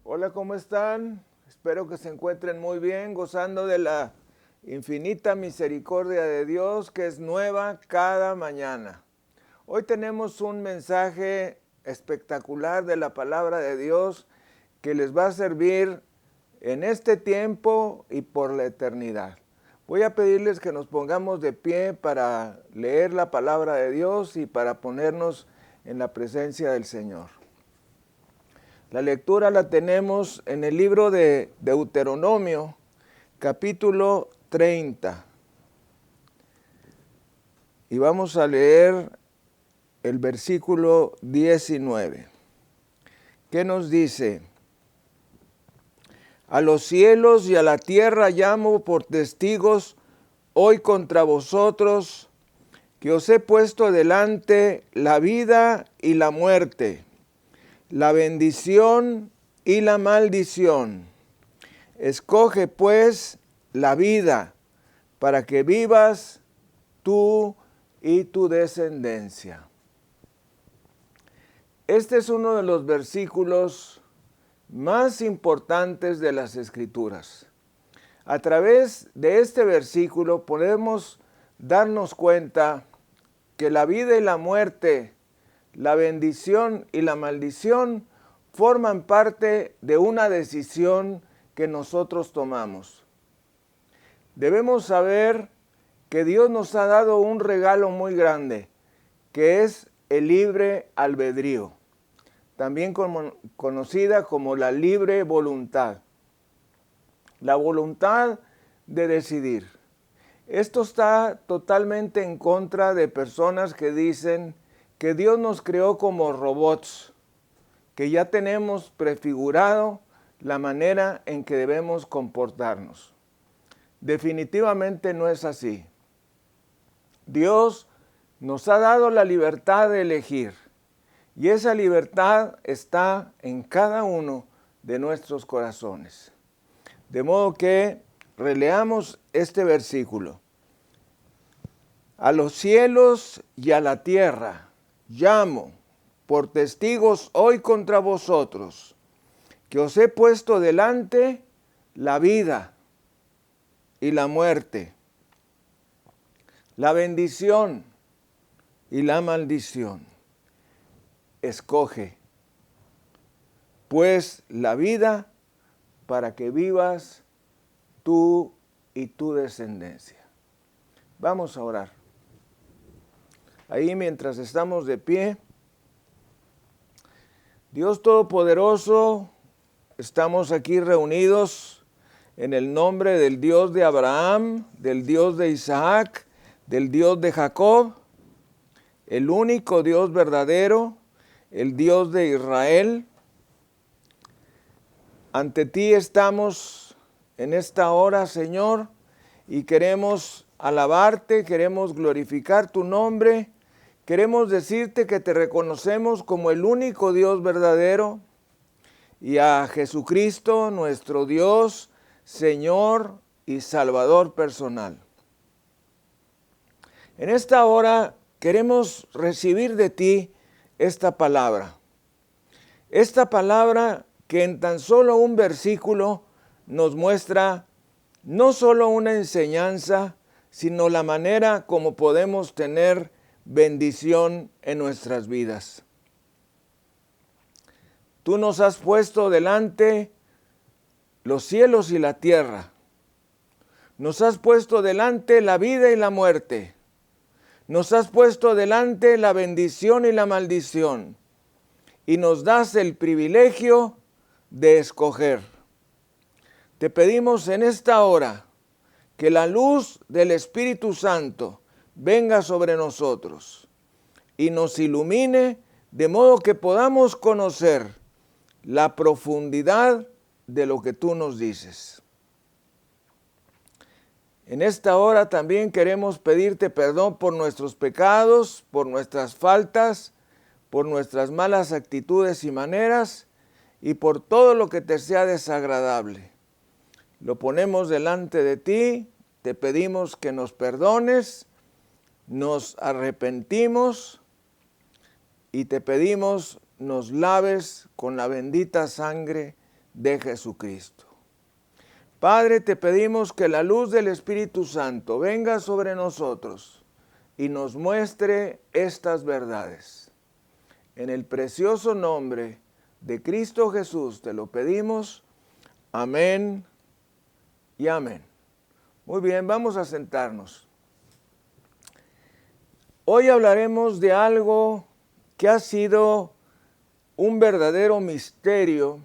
Hola, ¿cómo están? Espero que se encuentren muy bien, gozando de la infinita misericordia de Dios que es nueva cada mañana. Hoy tenemos un mensaje espectacular de la palabra de Dios que les va a servir en este tiempo y por la eternidad. Voy a pedirles que nos pongamos de pie para leer la palabra de Dios y para ponernos en la presencia del Señor. La lectura la tenemos en el libro de Deuteronomio, capítulo 30. Y vamos a leer el versículo 19. ¿Qué nos dice? A los cielos y a la tierra llamo por testigos hoy contra vosotros, que os he puesto delante la vida y la muerte, la bendición y la maldición. Escoge pues la vida para que vivas tú y tu descendencia. Este es uno de los versículos más importantes de las Escrituras. A través de este versículo podemos darnos cuenta que la vida y la muerte, la bendición y la maldición forman parte de una decisión que nosotros tomamos. Debemos saber que Dios nos ha dado un regalo muy grande, que es el libre albedrío, también conocida como la libre voluntad. La voluntad de decidir. Esto está totalmente en contra de personas que dicen que Dios nos creó como robots, que ya tenemos prefigurado la manera en que debemos comportarnos. Definitivamente no es así. Dios nos ha dado la libertad de elegir y esa libertad está en cada uno de nuestros corazones. De modo que releamos este versículo. A los cielos y a la tierra llamo por testigos hoy contra vosotros, que os he puesto delante la vida y la muerte, la bendición y la maldición. Escoge, pues, la vida para que vivas tú y tu descendencia. Vamos a orar. Ahí mientras estamos de pie, Dios Todopoderoso, estamos aquí reunidos en el nombre del Dios de Abraham, del Dios de Isaac, del Dios de Jacob, el único Dios verdadero, el Dios de Israel. Ante ti estamos en esta hora, Señor, y queremos alabarte, queremos glorificar tu nombre, queremos decirte que te reconocemos como el único Dios verdadero y a Jesucristo, nuestro Dios, Señor y Salvador personal. En esta hora queremos recibir de ti esta palabra que en tan solo un versículo nos muestra no solo una enseñanza, sino la manera como podemos tener bendición en nuestras vidas. Tú nos has puesto delante los cielos y la tierra. Nos has puesto delante la vida y la muerte. Nos has puesto delante la bendición y la maldición. Y nos das el privilegio de escoger. Te pedimos en esta hora que la luz del Espíritu Santo venga sobre nosotros y nos ilumine de modo que podamos conocer la profundidad de lo que tú nos dices. En esta hora también queremos pedirte perdón por nuestros pecados, por nuestras faltas, por nuestras malas actitudes y maneras y por todo lo que te sea desagradable. Lo ponemos delante de ti, te pedimos que nos perdones, nos arrepentimos y te pedimos nos laves con la bendita sangre de Jesucristo. Padre, te pedimos que la luz del Espíritu Santo venga sobre nosotros y nos muestre estas verdades. En el precioso nombre de Cristo Jesús te lo pedimos. Amén y amén. Muy bien, vamos a sentarnos. Hoy hablaremos de algo que ha sido un verdadero misterio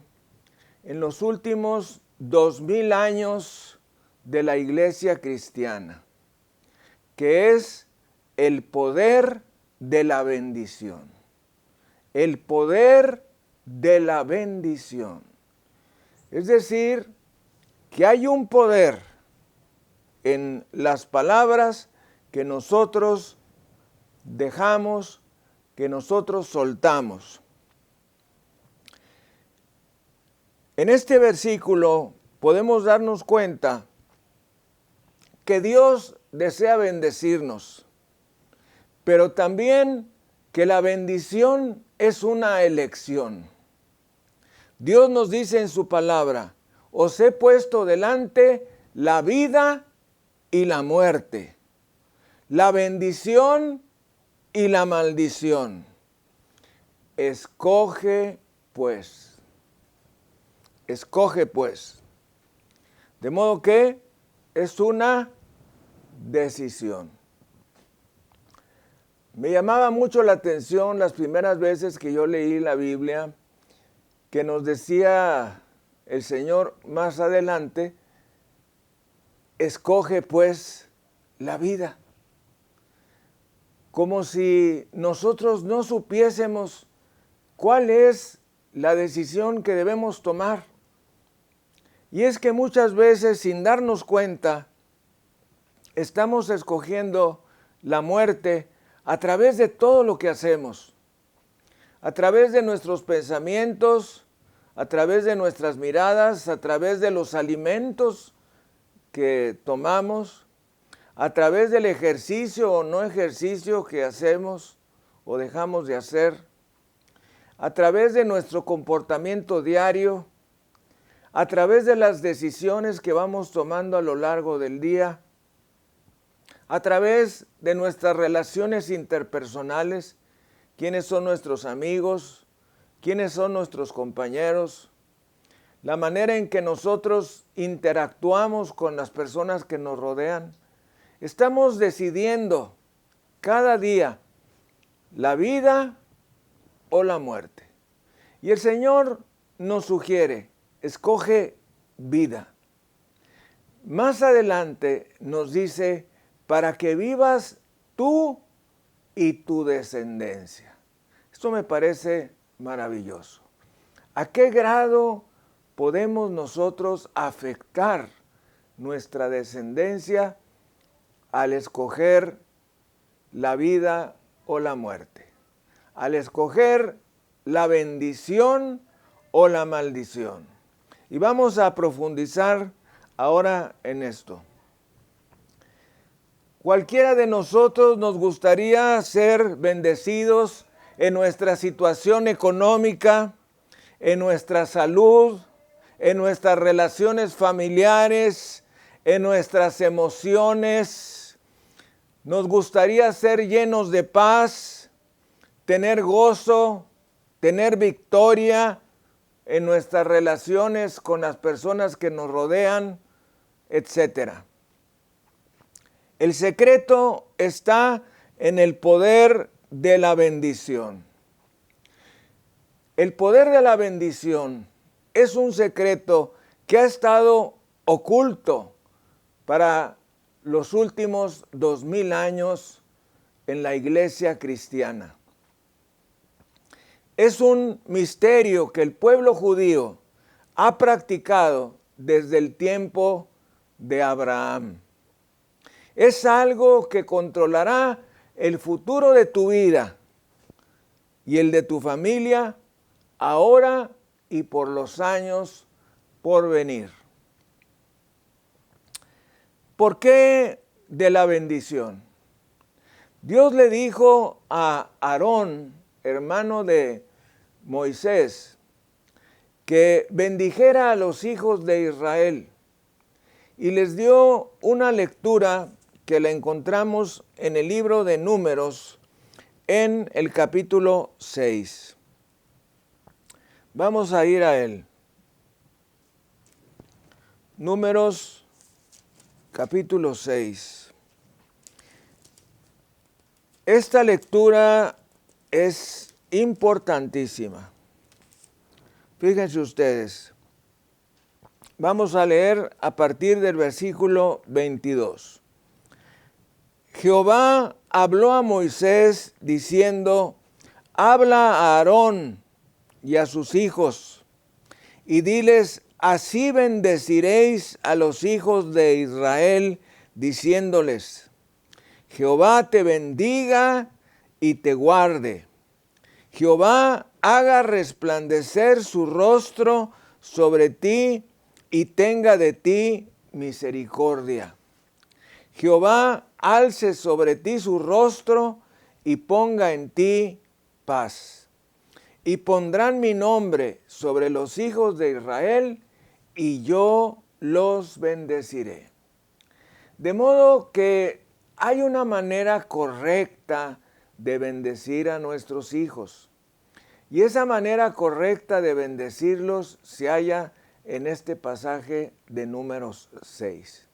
en los últimos 2000 años de la Iglesia cristiana, que es el poder de la bendición. El poder de la bendición. Es decir, que hay un poder en las palabras que nosotros dejamos, que nosotros soltamos. En este versículo podemos darnos cuenta que Dios desea bendecirnos, pero también que la bendición es una elección. Dios nos dice en su palabra: os he puesto delante la vida y la muerte, la bendición y la maldición. Escoge pues. Escoge pues. De modo que es una decisión. Me llamaba mucho la atención las primeras veces que yo leí la Biblia, que nos decía el Señor más adelante: escoge pues la vida. Como si nosotros no supiésemos cuál es la decisión que debemos tomar. Y es que muchas veces, sin darnos cuenta, estamos escogiendo la muerte a través de todo lo que hacemos, a través de nuestros pensamientos, a través de nuestras miradas, a través de los alimentos que tomamos, a través del ejercicio o no ejercicio que hacemos o dejamos de hacer, a través de nuestro comportamiento diario, a través de las decisiones que vamos tomando a lo largo del día, a través de nuestras relaciones interpersonales, quiénes son nuestros amigos, quiénes son nuestros compañeros, la manera en que nosotros interactuamos con las personas que nos rodean. Estamos decidiendo cada día la vida o la muerte. Y el Señor nos sugiere: escoge vida. Más adelante nos dice: para que vivas tú y tu descendencia. Esto me parece maravilloso. ¿A qué grado podemos nosotros afectar nuestra descendencia al escoger la vida o la muerte? Al escoger la bendición o la maldición. Y vamos a profundizar ahora en esto. Cualquiera de nosotros nos gustaría ser bendecidos en nuestra situación económica, en nuestra salud, en nuestras relaciones familiares, en nuestras emociones. Nos gustaría ser llenos de paz, tener gozo, tener victoria en nuestras relaciones con las personas que nos rodean, etc. El secreto está en el poder de la bendición. El poder de la bendición es un secreto que ha estado oculto para los últimos 2000 años en la iglesia cristiana. Es un misterio que el pueblo judío ha practicado desde el tiempo de Abraham. Es algo que controlará el futuro de tu vida y el de tu familia ahora y por los años por venir. ¿Por qué de la bendición? Dios le dijo a Aarón, hermano de Moisés, que bendijera a los hijos de Israel y les dio una lectura que la encontramos en el libro de Números, en el capítulo 6. Vamos a ir a él. Números, capítulo 6. Esta lectura es importantísima. Fíjense ustedes. Vamos a leer a partir del versículo 22. Jehová habló a Moisés diciendo: habla a Aarón y a sus hijos, y diles: así bendeciréis a los hijos de Israel, diciéndoles: Jehová te bendiga y te guarde. Jehová haga resplandecer su rostro sobre ti y tenga de ti misericordia. Jehová alce sobre ti su rostro y ponga en ti paz. Y pondrán mi nombre sobre los hijos de Israel, y yo los bendeciré. De modo que hay una manera correcta de bendecir a nuestros hijos. Y esa manera correcta de bendecirlos se halla en este pasaje de Números 6.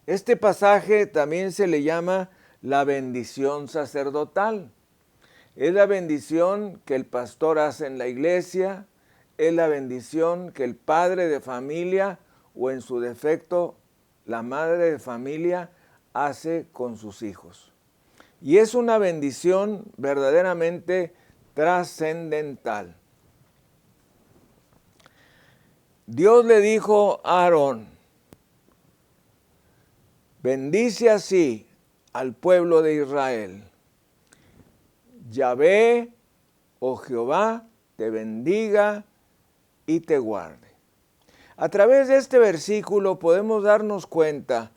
Este pasaje también se le llama la bendición sacerdotal. Es la bendición que el pastor hace en la iglesia, es la bendición que el padre de familia, o en su defecto la madre de familia, hace con sus hijos. Y es una bendición verdaderamente trascendental. Dios le dijo a Aarón: bendice así al pueblo de Israel. Yahvé, oh Jehová, te bendiga y te guarde. A través de este versículo podemos darnos cuenta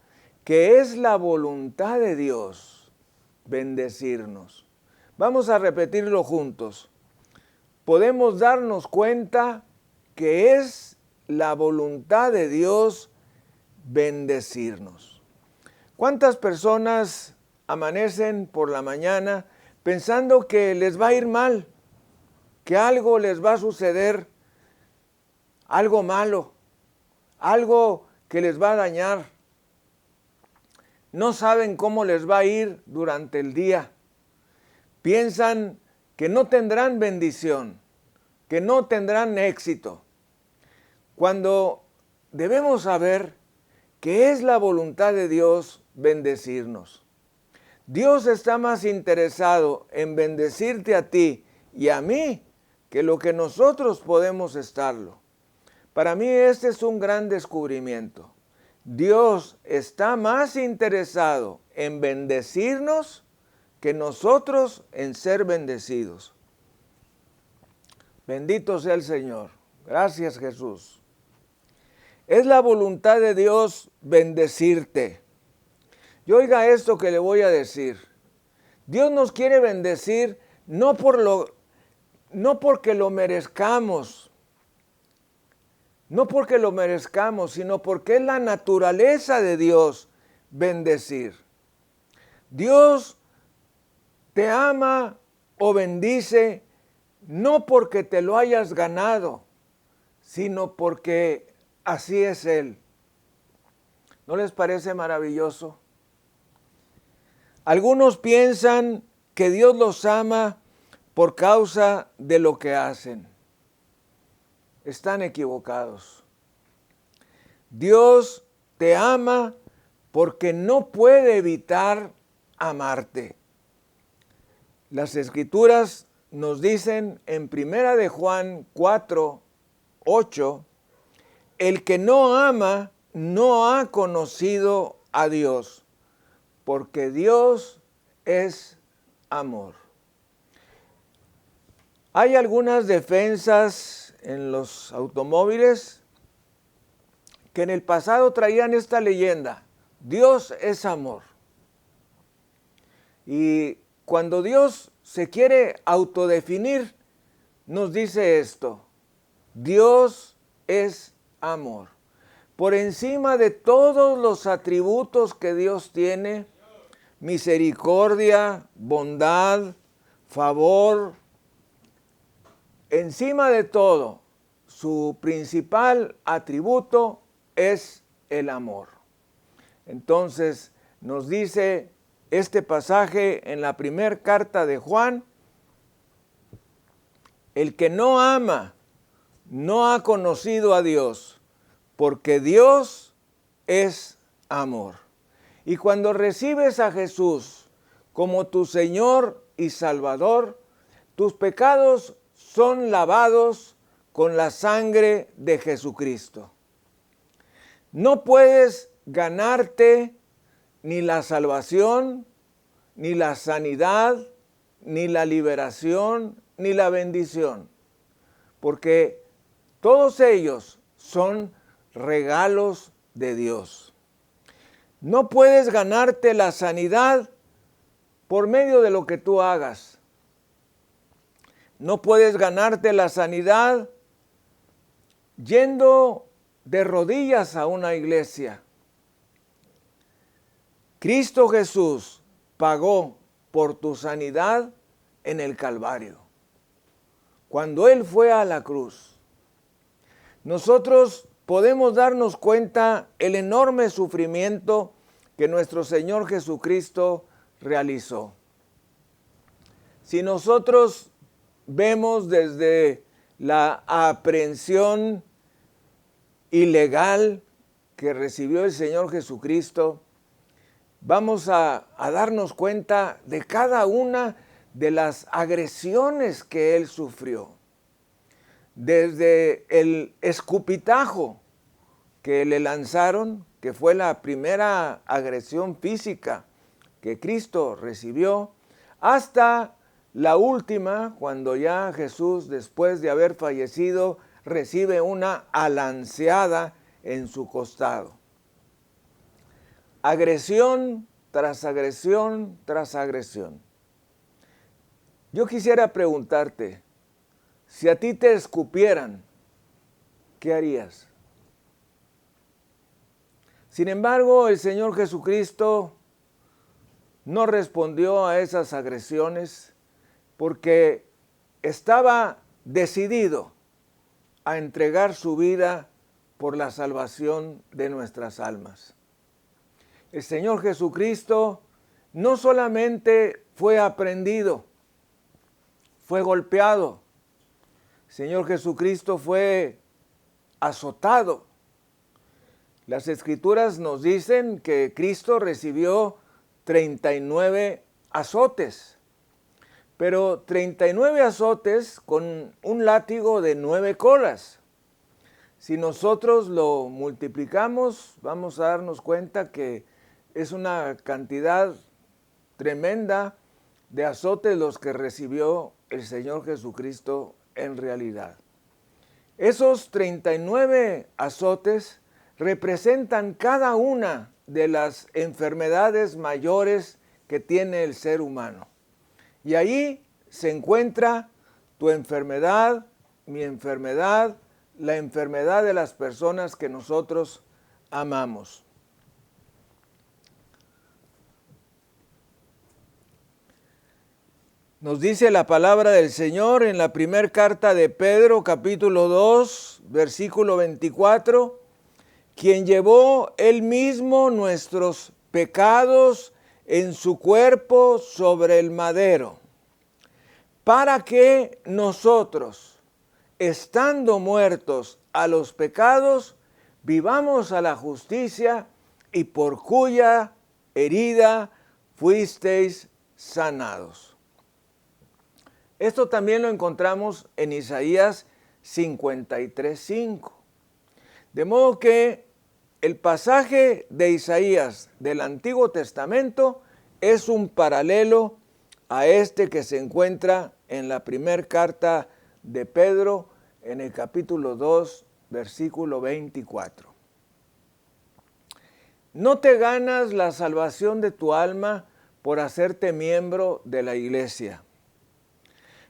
que es la voluntad de Dios bendecirnos. Vamos a repetirlo juntos. Podemos darnos cuenta que es la voluntad de Dios bendecirnos. ¿Cuántas personas amanecen por la mañana pensando que les va a ir mal, que algo les va a suceder, algo malo, algo que les va a dañar? No saben cómo les va a ir durante el día. Piensan que no tendrán bendición, que no tendrán éxito, cuando debemos saber que es la voluntad de Dios bendecirnos. Dios está más interesado en bendecirte a ti y a mí que lo que nosotros podemos estarlo. Para mí este es un gran descubrimiento. Dios está más interesado en bendecirnos que nosotros en ser bendecidos. Bendito sea el Señor. Gracias, Jesús. Es la voluntad de Dios bendecirte. Y oiga esto que le voy a decir. Dios nos quiere bendecir no porque lo merezcamos, sino porque es la naturaleza de Dios bendecir. Dios te ama o bendice no porque te lo hayas ganado, sino porque así es Él. ¿No les parece maravilloso? Algunos piensan que Dios los ama por causa de lo que hacen. Están equivocados. Dios te ama porque no puede evitar amarte. Las Escrituras nos dicen en 1 de Juan 4:8, el que no ama no ha conocido a Dios, porque Dios es amor. Hay algunas defensas en los automóviles que en el pasado traían esta leyenda: Dios es amor. Y cuando Dios se quiere autodefinir, nos dice esto: Dios es amor. Por encima de todos los atributos que Dios tiene, misericordia, bondad, favor, encima de todo, su principal atributo es el amor. Entonces, nos dice este pasaje en la primera carta de Juan: el que no ama no ha conocido a Dios, porque Dios es amor. Y cuando recibes a Jesús como tu Señor y Salvador, tus pecados son lavados con la sangre de Jesucristo. No puedes ganarte ni la salvación, ni la sanidad, ni la liberación, ni la bendición, porque todos ellos son regalos de Dios. No puedes ganarte la sanidad por medio de lo que tú hagas. No puedes ganarte la sanidad yendo de rodillas a una iglesia. Cristo Jesús pagó por tu sanidad en el Calvario, cuando Él fue a la cruz. Nosotros podemos darnos cuenta el enorme sufrimiento que nuestro Señor Jesucristo realizó. Si nosotros vemos desde la aprehensión ilegal que recibió el Señor Jesucristo, vamos a darnos cuenta de cada una de las agresiones que Él sufrió. Desde el escupitajo que le lanzaron, que fue la primera agresión física que Cristo recibió, hasta la última, cuando ya Jesús, después de haber fallecido, recibe una alanceada en su costado. Agresión tras agresión tras agresión. Yo quisiera preguntarte, si a ti te escupieran, ¿qué harías? Sin embargo, el Señor Jesucristo no respondió a esas agresiones porque estaba decidido a entregar su vida por la salvación de nuestras almas. El Señor Jesucristo no solamente fue aprehendido, fue golpeado. El Señor Jesucristo fue azotado. Las Escrituras nos dicen que Cristo recibió 39 azotes, pero 39 azotes con un látigo de 9 colas. Si nosotros lo multiplicamos, vamos a darnos cuenta que es una cantidad tremenda de azotes los que recibió el Señor Jesucristo en realidad. Esos 39 azotes representan cada una de las enfermedades mayores que tiene el ser humano. Y ahí se encuentra tu enfermedad, mi enfermedad, la enfermedad de las personas que nosotros amamos. Nos dice la palabra del Señor en la primera carta de Pedro, capítulo 2, versículo 24, quien llevó él mismo nuestros pecados en su cuerpo sobre el madero, para que nosotros, estando muertos a los pecados, vivamos a la justicia, y por cuya herida fuisteis sanados. Esto también lo encontramos en Isaías 53:5. De modo que el pasaje de Isaías del Antiguo Testamento es un paralelo a este que se encuentra en la primera carta de Pedro, en el capítulo 2, versículo 24. No te ganas la salvación de tu alma por hacerte miembro de la iglesia.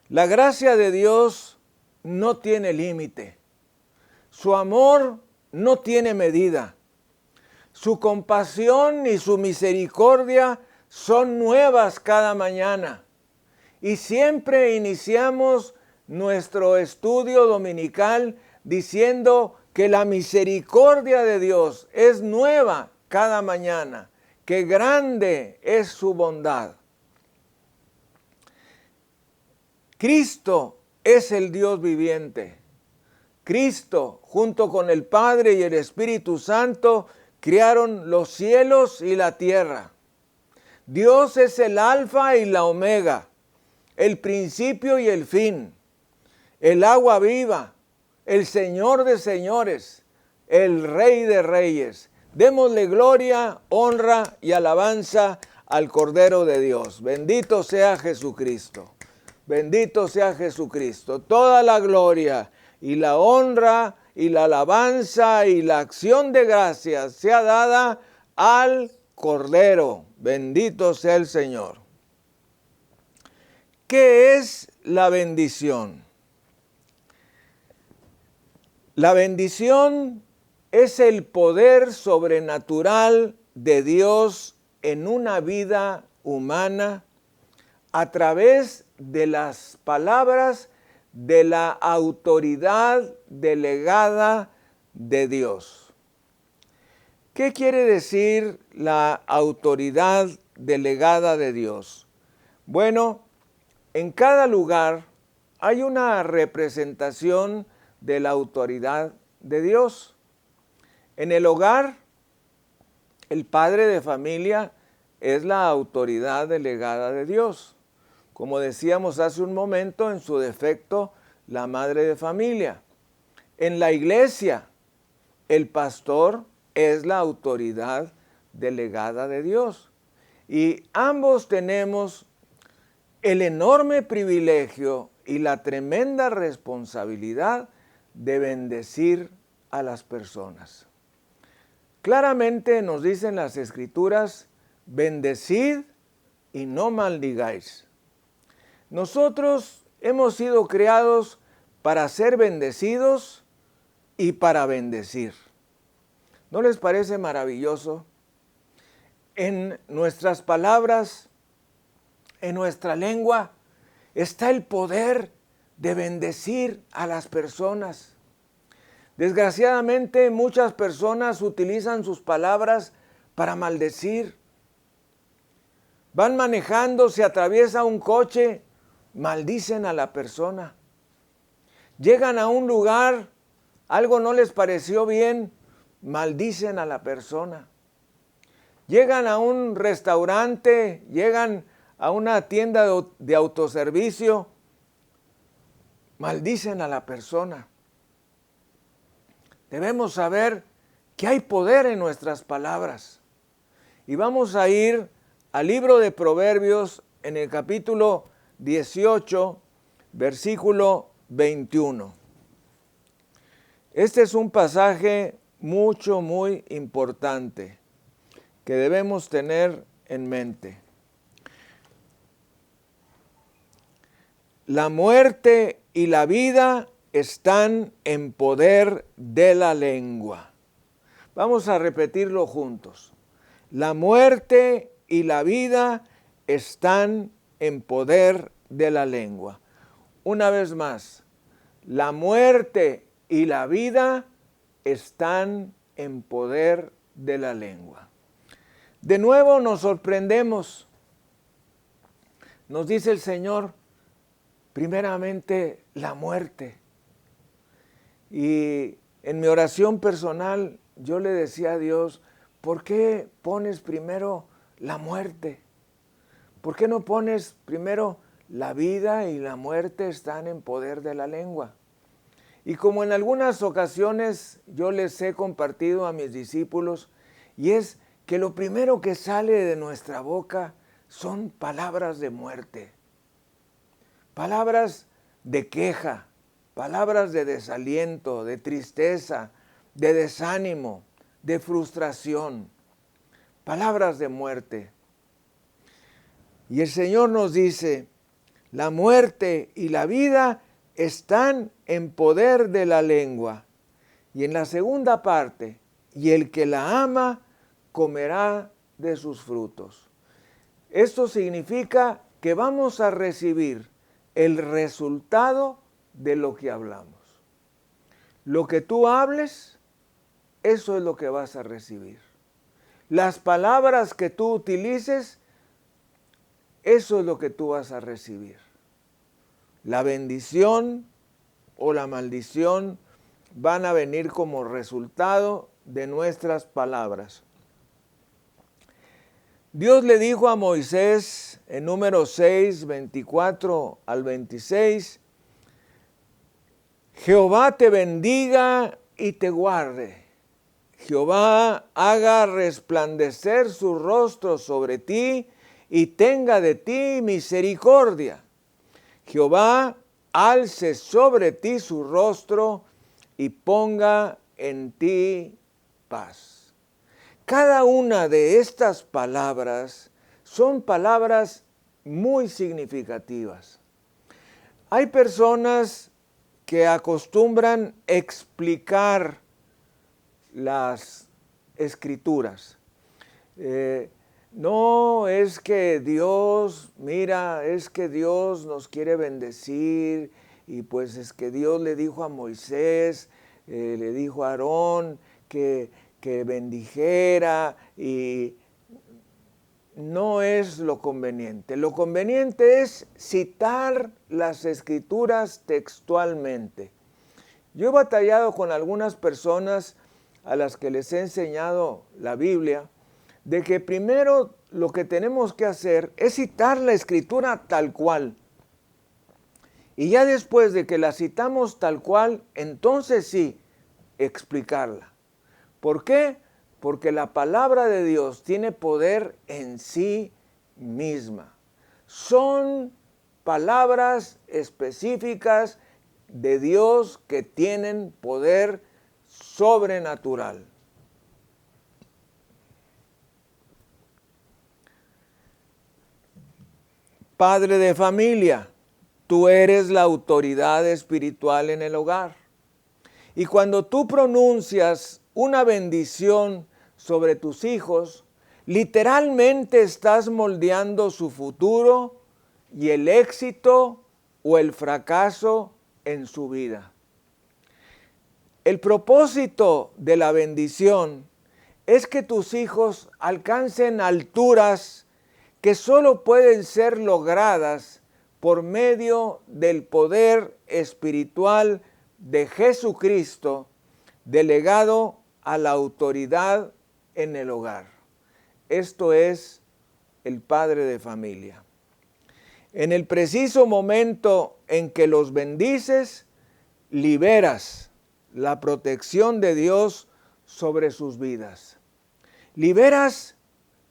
La gracia de Dios no tiene límite. Su amor no tiene medida. Su compasión y su misericordia son nuevas cada mañana. Y siempre iniciamos nuestro estudio dominical diciendo que la misericordia de Dios es nueva cada mañana, que grande es su bondad. Cristo es el Dios viviente. Cristo, junto con el Padre y el Espíritu Santo, crearon los cielos y la tierra. Dios es el Alfa y la Omega, el principio y el fin, el agua viva, el Señor de señores, el Rey de reyes. Démosle gloria, honra y alabanza al Cordero de Dios. Bendito sea Jesucristo. Bendito sea Jesucristo. Toda la gloria y la honra y la alabanza y la acción de gracias sea dada al Cordero. Bendito sea el Señor. ¿Qué es la bendición? La bendición es el poder sobrenatural de Dios en una vida humana a través de las palabras de la autoridad delegada de Dios. ¿Qué quiere decir la autoridad delegada de Dios? Bueno, en cada lugar hay una representación de la autoridad de Dios. En el hogar, el padre de familia es la autoridad delegada de Dios. Como decíamos hace un momento, en su defecto, la madre de familia. En la iglesia, el pastor es la autoridad delegada de Dios. Y ambos tenemos el enorme privilegio y la tremenda responsabilidad de bendecir a las personas. Claramente nos dicen las Escrituras, bendecid y no maldigáis. Nosotros hemos sido creados para ser bendecidos y para bendecir. ¿No les parece maravilloso? En nuestras palabras, en nuestra lengua, está el poder de bendecir a las personas. Desgraciadamente, muchas personas utilizan sus palabras para maldecir. Van manejando, se atraviesa un coche, maldicen a la persona. Llegan a un lugar, algo no les pareció bien, maldicen a la persona. Llegan a un restaurante, llegan a una tienda de autoservicio, maldicen a la persona. Debemos saber que hay poder en nuestras palabras. Y vamos a ir al libro de Proverbios en el capítulo 18, versículo 21. Este es un pasaje muy importante que debemos tener en mente. La muerte y la vida están en poder de la lengua. Vamos a repetirlo juntos. La muerte y la vida están en poder de la lengua. Una vez más, la muerte y la vida están en poder de la lengua. De nuevo nos sorprendemos. Nos dice el Señor, primeramente la muerte. Y en mi oración personal yo le decía a Dios, ¿por qué pones primero la muerte? ¿Por qué no pones primero la vida y la muerte están en poder de la lengua? Y como en algunas ocasiones yo les he compartido a mis discípulos, y es que lo primero que sale de nuestra boca son palabras de muerte, palabras de queja, palabras de desaliento, de tristeza, de desánimo, de frustración, palabras de muerte. Y el Señor nos dice, la muerte y la vida están en poder de la lengua, Y en la segunda parte, y el que la ama comerá de sus frutos. Esto significa que vamos a recibir el resultado de lo que hablamos. Lo que tú hables, eso es lo que vas a recibir. Las palabras que tú utilices, eso es lo que tú vas a recibir. La bendición o la maldición van a venir como resultado de nuestras palabras. Dios le dijo a Moisés en Números 6, 24 al 26, Jehová te bendiga y te guarde. Jehová haga resplandecer su rostro sobre ti y tenga de ti misericordia. Jehová alce sobre ti su rostro y ponga en ti paz. Cada una de estas palabras son palabras muy significativas. Hay personas que acostumbran explicar las escrituras. No es que Dios, mira, es que Dios nos quiere bendecir y pues es que Dios le dijo a Moisés, le dijo a Aarón que bendijera, y no es lo conveniente. Lo conveniente es citar las escrituras textualmente. Yo he batallado con algunas personas a las que les he enseñado la Biblia, de que primero lo que tenemos que hacer es citar la escritura tal cual. Y ya después de que la citamos tal cual, entonces sí, explicarla. ¿Por qué? Porque la palabra de Dios tiene poder en sí misma. Son palabras específicas de Dios que tienen poder sobrenatural. Padre de familia, tú eres la autoridad espiritual en el hogar. Y cuando tú pronuncias una bendición sobre tus hijos, literalmente estás moldeando su futuro y el éxito o el fracaso en su vida. El propósito de la bendición es que tus hijos alcancen alturas que solo pueden ser logradas por medio del poder espiritual de Jesucristo, delegado a la autoridad en el hogar. Esto es el padre de familia. En el preciso momento en que los bendices, liberas la protección de Dios sobre sus vidas. Liberas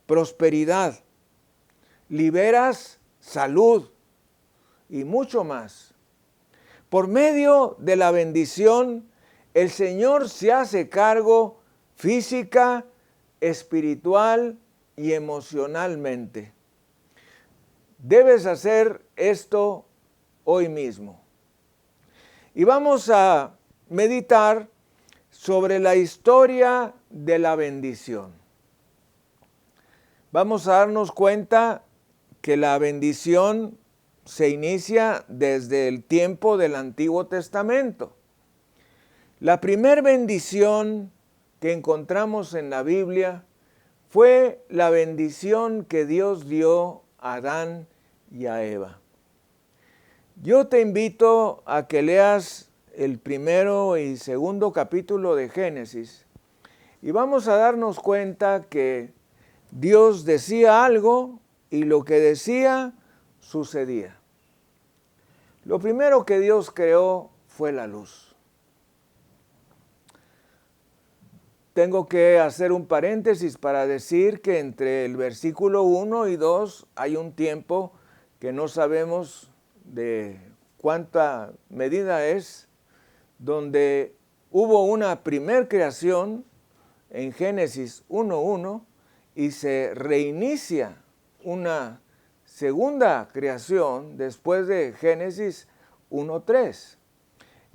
prosperidad, liberas salud y mucho más. Por medio de la bendición, el Señor se hace cargo física, espiritual y emocionalmente. Debes hacer esto hoy mismo. Y vamos a meditar sobre la historia de la bendición. Vamos a darnos cuenta que la bendición se inicia desde el tiempo del Antiguo Testamento. La primera bendición que encontramos en la Biblia fue la bendición que Dios dio a Adán y a Eva. Yo te invito a que leas el primero y segundo capítulo de Génesis y vamos a darnos cuenta que Dios decía algo y lo que decía sucedía. Lo primero que Dios creó fue la luz. Tengo que hacer un paréntesis para decir que entre el versículo 1 y 2 hay un tiempo que no sabemos de cuánta medida es, donde hubo una primer creación en Génesis 1:1 y se reinicia una segunda creación después de Génesis 1:3.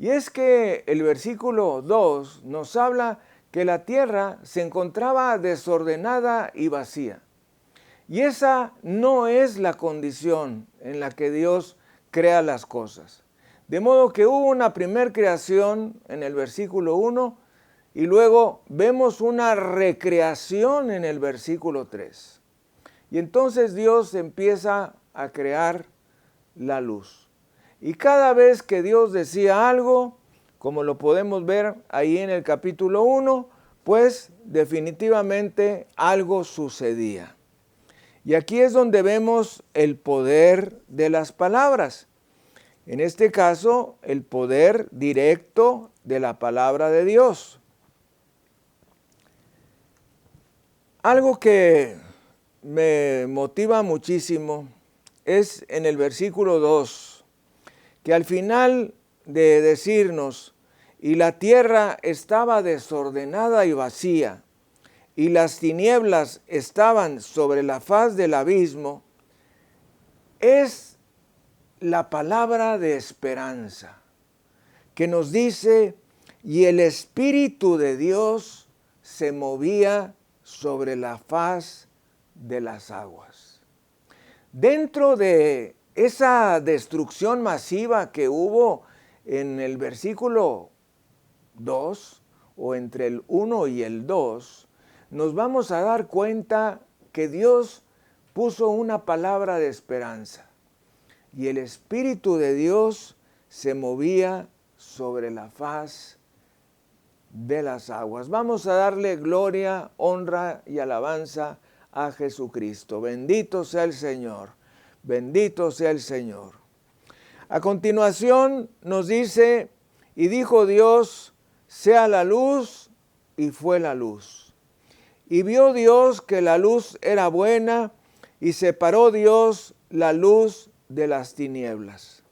Y es que el versículo 2 nos habla que la tierra se encontraba desordenada y vacía. Y esa no es la condición en la que Dios crea las cosas. De modo que hubo una primer creación en el versículo 1 y luego vemos una recreación en el versículo 3. Y entonces Dios empieza a crear la luz. Y cada vez que Dios decía algo, como lo podemos ver ahí en el capítulo 1, pues definitivamente algo sucedía. Y aquí es donde vemos el poder de las palabras. En este caso, el poder directo de la palabra de Dios. Algo que me motiva muchísimo es en el versículo 2, que al final de decirnos, y la tierra estaba desordenada y vacía, y las tinieblas estaban sobre la faz del abismo, es la palabra de esperanza, que nos dice, y el Espíritu de Dios se movía sobre la faz de las aguas. Dentro de esa destrucción masiva que hubo en el versículo 2, o entre el 1 y el 2, nos vamos a dar cuenta que Dios puso una palabra de esperanza y el Espíritu de Dios se movía sobre la faz de las aguas. Vamos a darle gloria, honra y alabanza a Jesucristo. Bendito sea el Señor, bendito sea el Señor. A continuación nos dice, y dijo Dios, sea la luz, y fue la luz. Y vio Dios que la luz era buena, y separó Dios la luz de las tinieblas.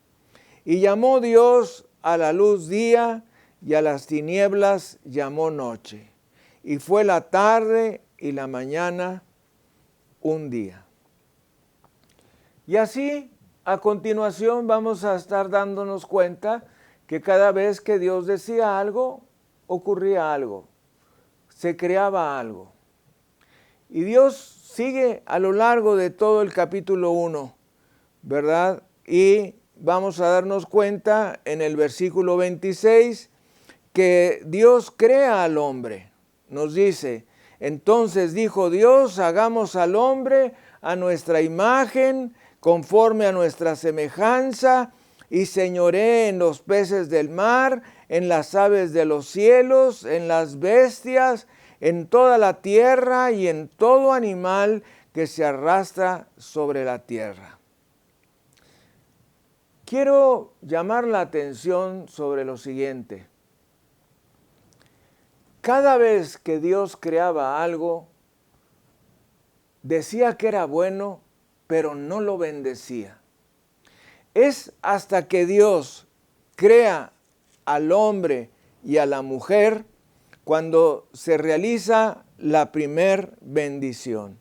Y llamó Dios a la luz día, y a las tinieblas llamó noche. Y fue la tarde y la mañana un día. Y así, a continuación, vamos a estar dándonos cuenta que cada vez que Dios decía algo, ocurría algo, se creaba algo. Y Dios sigue a lo largo de todo el capítulo 1, ¿verdad? Y vamos a darnos cuenta en el versículo 26 que Dios crea al hombre. Nos dice, entonces dijo Dios, hagamos al hombre a nuestra imagen, conforme a nuestra semejanza, y señoree en los peces del mar, en las aves de los cielos, en las bestias, en toda la tierra y en todo animal que se arrastra sobre la tierra. Quiero llamar la atención sobre lo siguiente. Cada vez que Dios creaba algo, decía que era bueno, pero no lo bendecía. Es hasta que Dios crea al hombre y a la mujer cuando se realiza la primer bendición.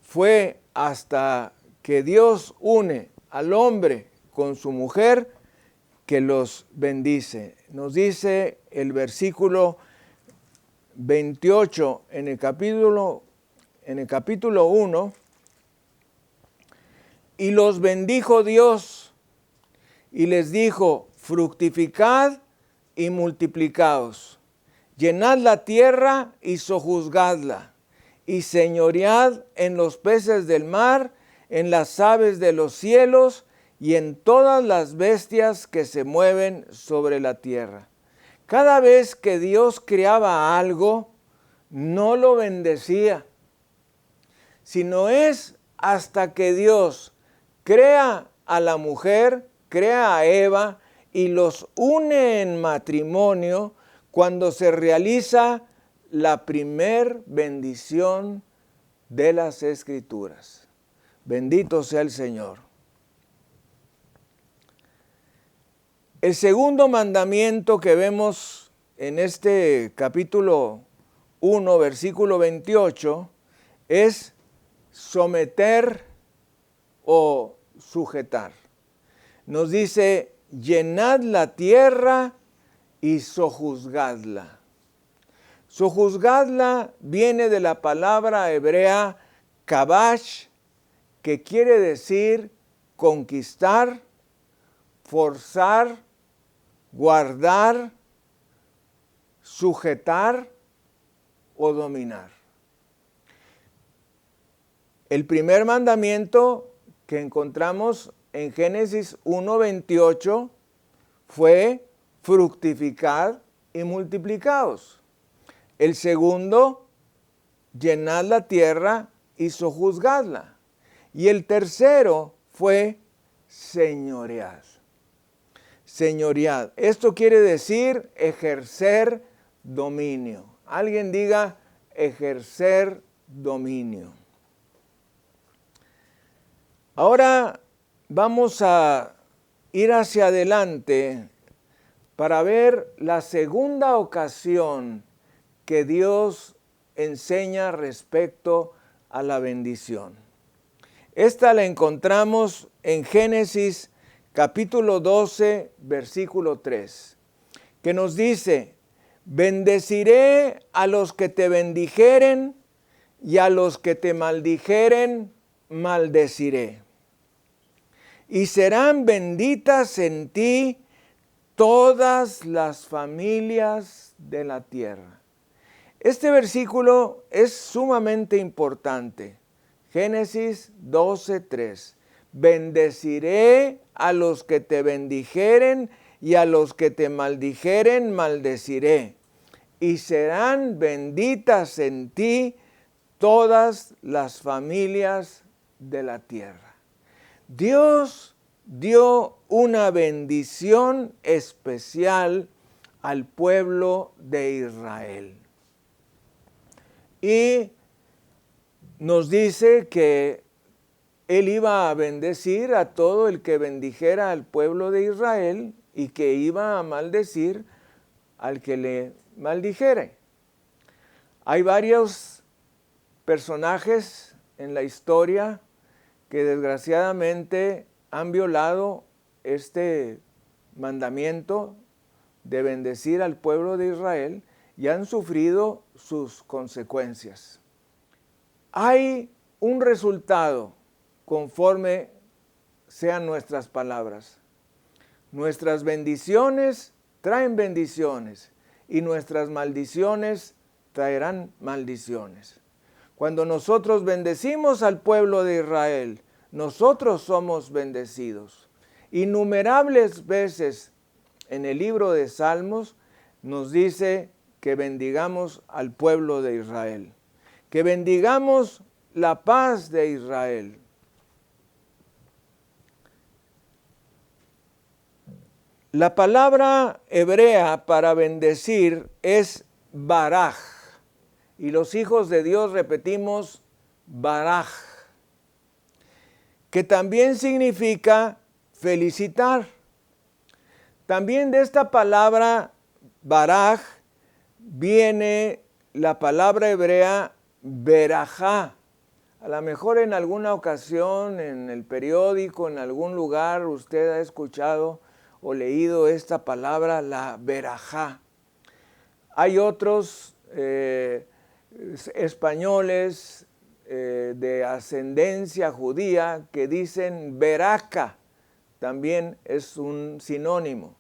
Fue hasta que Dios une al hombre con su mujer que los bendice. Nos dice el versículo 28 en el capítulo 1, y los bendijo Dios y les dijo, fructificad y multiplicaos, llenad la tierra y sojuzgadla, y señoread en los peces del mar, en las aves de los cielos, y en todas las bestias que se mueven sobre la tierra. Cada vez que Dios creaba algo, no lo bendecía, sino es hasta que Dios crea a la mujer, crea a Eva y los une en matrimonio cuando se realiza la primer bendición de las Escrituras. Bendito sea el Señor. El segundo mandamiento que vemos en este capítulo 1, versículo 28, es someter o sujetar. Nos dice, llenad la tierra y sojuzgadla. Sojuzgadla viene de la palabra hebrea kabash, que quiere decir conquistar, forzar, guardar, sujetar o dominar. El primer mandamiento que encontramos en Génesis 1:28 fue fructificad y multiplicaos. El segundo, llenad la tierra y sojuzgadla. Y el tercero fue señoread. Señoread. Esto quiere decir ejercer dominio. Alguien diga ejercer dominio. Ahora vamos a ir hacia adelante para ver la segunda ocasión que Dios enseña respecto a la bendición. Esta la encontramos en Génesis capítulo 12, versículo 3, que nos dice, bendeciré a los que te bendijeren y a los que te maldijeren, maldeciré. Y serán benditas en ti todas las familias de la tierra. Este versículo es sumamente importante. Génesis 12:3. Bendeciré a los que te bendijeren y a los que te maldijeren, maldeciré. Y serán benditas en ti todas las familias de la tierra. Dios dio una bendición especial al pueblo de Israel. Y nos dice que Él iba a bendecir a todo el que bendijera al pueblo de Israel y que iba a maldecir al que le maldijere. Hay varios personajes en la historia que desgraciadamente han violado este mandamiento de bendecir al pueblo de Israel y han sufrido sus consecuencias. Hay un resultado conforme sean nuestras palabras. Nuestras bendiciones traen bendiciones y nuestras maldiciones traerán maldiciones. Cuando nosotros bendecimos al pueblo de Israel, nosotros somos bendecidos. Innumerables veces en el libro de Salmos nos dice que bendigamos al pueblo de Israel, que bendigamos la paz de Israel. La palabra hebrea para bendecir es baraj, y los hijos de Dios repetimos baraj, que también significa felicitar. También de esta palabra baraj viene la palabra hebrea berajá. A lo mejor en alguna ocasión, en el periódico, en algún lugar, usted ha escuchado o leído esta palabra, la berajá. Hay otros españoles de ascendencia judía que dicen beraka, también es un sinónimo,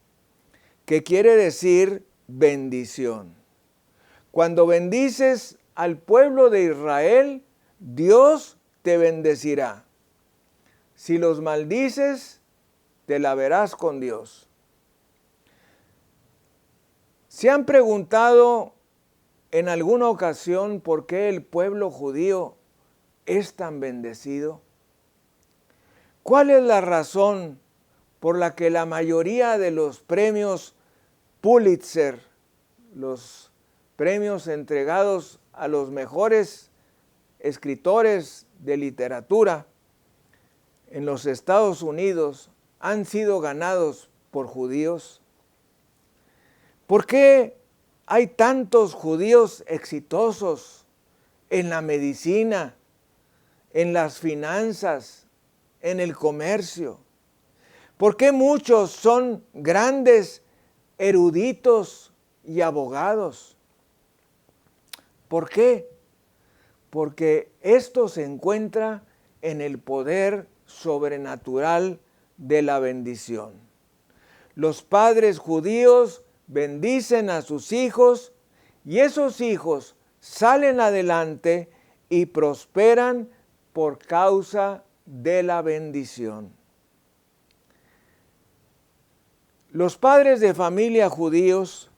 que quiere decir bendición. Cuando bendices al pueblo de Israel, Dios te bendecirá. Si los maldices, te la verás con Dios. ¿Se han preguntado en alguna ocasión por qué el pueblo judío es tan bendecido? ¿Cuál es la razón por la que la mayoría de los premios Pulitzer, los premios entregados a los mejores escritores de literatura en los Estados Unidos, han sido ganados por judíos? ¿Por qué hay tantos judíos exitosos en la medicina, en las finanzas, en el comercio? ¿Por qué muchos son grandes eruditos y abogados? ¿Por qué? Porque esto se encuentra en el poder sobrenatural de la bendición. Los padres judíos bendicen a sus hijos y esos hijos salen adelante y prosperan por causa de la bendición. Los padres de familia judíos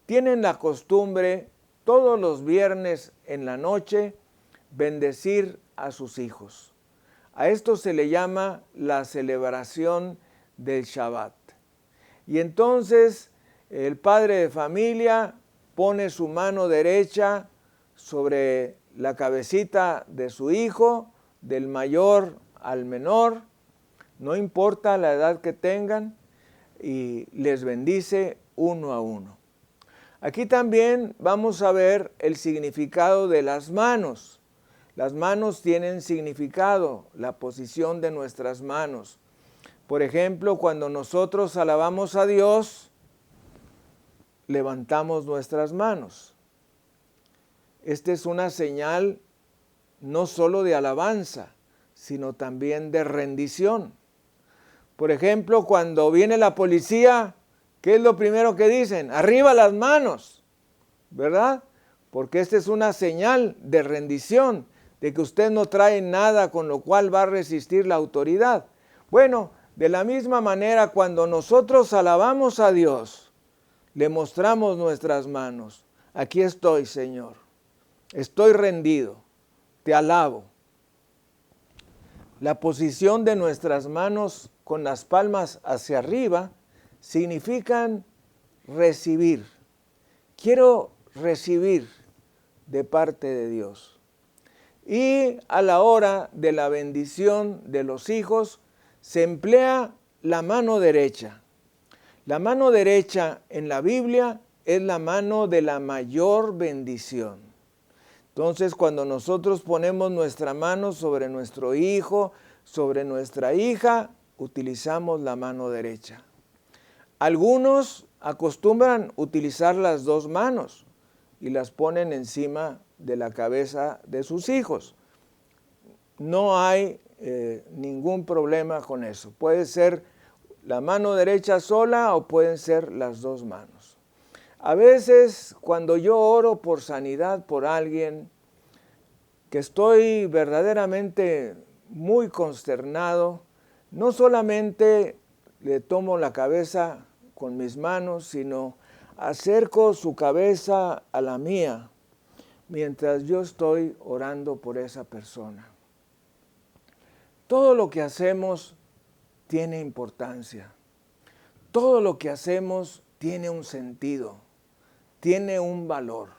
tienen la costumbre todos los viernes en la noche bendecir a sus hijos. A esto se le llama la celebración del Shabbat. Y entonces el padre de familia pone su mano derecha sobre la cabecita de su hijo, del mayor al menor, no importa la edad que tengan, y les bendice uno a uno. Aquí también vamos a ver el significado de las manos. Las manos tienen significado, la posición de nuestras manos. Por ejemplo, cuando nosotros alabamos a Dios, levantamos nuestras manos. Esta es una señal no solo de alabanza, sino también de rendición. Por ejemplo, cuando viene la policía, ¿qué es lo primero que dicen? ¡Arriba las manos! ¿Verdad? Porque esta es una señal de rendición, de que usted no trae nada con lo cual va a resistir la autoridad. Bueno, de la misma manera, cuando nosotros alabamos a Dios, le mostramos nuestras manos. Aquí estoy, Señor. Estoy rendido. Te alabo. La posición de nuestras manos con las palmas hacia arriba significan recibir. Quiero recibir de parte de Dios. Y a la hora de la bendición de los hijos se emplea la mano derecha. La mano derecha en la Biblia es la mano de la mayor bendición. Entonces, cuando nosotros ponemos nuestra mano sobre nuestro hijo, sobre nuestra hija, utilizamos la mano derecha. Algunos acostumbran utilizar las dos manos y las ponen encima de la cabeza de sus hijos. No hay ningún problema con eso. Puede ser la mano derecha sola o pueden ser las dos manos. A veces, cuando yo oro por sanidad por alguien, que estoy verdaderamente muy consternado, no solamente le tomo la cabeza con mis manos, sino acerco su cabeza a la mía mientras yo estoy orando por esa persona. Todo lo que hacemos tiene importancia. Todo lo que hacemos tiene un sentido, tiene un valor.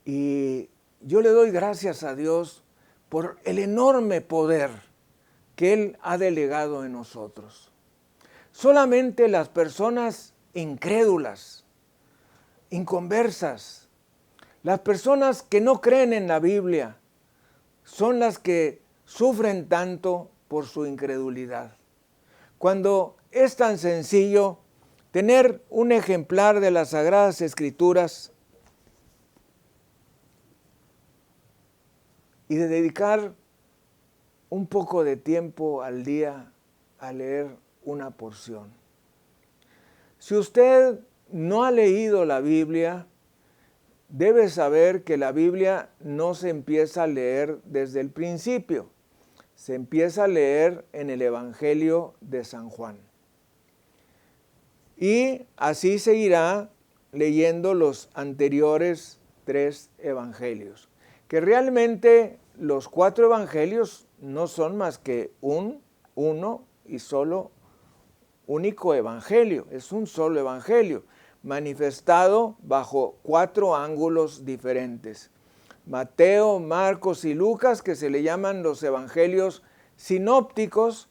Y yo le doy gracias a Dios por el enorme poder que Él ha delegado en nosotros. Solamente las personas incrédulas, inconversas, las personas que no creen en la Biblia, son las que sufren tanto por su incredulidad. Cuando es tan sencillo tener un ejemplar de las Sagradas Escrituras y de dedicar un poco de tiempo al día a leer una porción. Si usted no ha leído la Biblia, debe saber que la Biblia no se empieza a leer desde el principio. Se empieza a leer en el Evangelio de San Juan. Y así seguirá leyendo los anteriores 3 evangelios, que realmente los 4 evangelios no son más que uno y solo único evangelio, es un solo evangelio, manifestado bajo 4 ángulos diferentes. Mateo, Marcos y Lucas, que se le llaman los evangelios sinópticos,